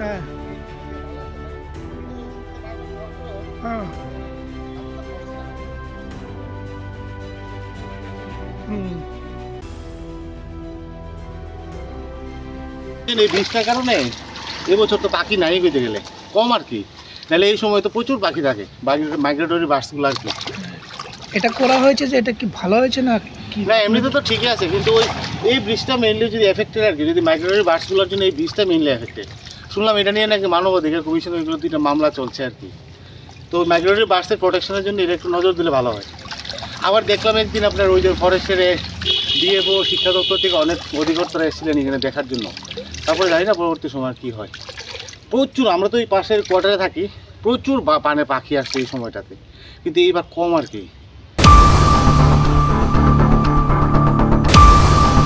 হ্যাঁ হ্যাঁ এই বৃষ্টির কারণে এবছর তো পাখি নাই কইতে গেলে কম আর কি, নাহলে এই সময় তো প্রচুর পাখি থাকে, মাইগ্রেটরি বার্ডসগুলো আর কি। এটা করা হয়েছে যে এটা কি ভালো হয়েছে না কি? না এমনিতে তো ঠিকই আছে, কিন্তু ওই এই বৃষ্টিটা মেইনলি যদি এফেক্টেড আর কি, যদি মাইগ্রেটরি বার্ডসগুলোর জন্য এই বৃষ্টিটা মেইনলি এফেক্টেড। শুনলাম এটা নিয়ে নাকি মানবাধিকার কমিশন এগুলো দুইটা মামলা চলছে আর কি। তো মাইগ্রেটরি বার্ডসের প্রোটেকশনের জন্য এটা একটু নজর দিলে ভালো হয়। আবার দেখলাম একদিন আপনার ওই যে ফরেস্টের ডিএফও শিক্ষা দপ্তর থেকে অনেক অধিকর্তারা এসেছিলেন এখানে দেখার জন্য। তারপরে জানি না পরবর্তী সময় কী হয়। প্রচুর, আমরা তো এই পাশের কোয়ার্টারে থাকি, প্রচুর পানে পাখি আসছে এই সময়টাতে, কিন্তু এইবার কম আর কি।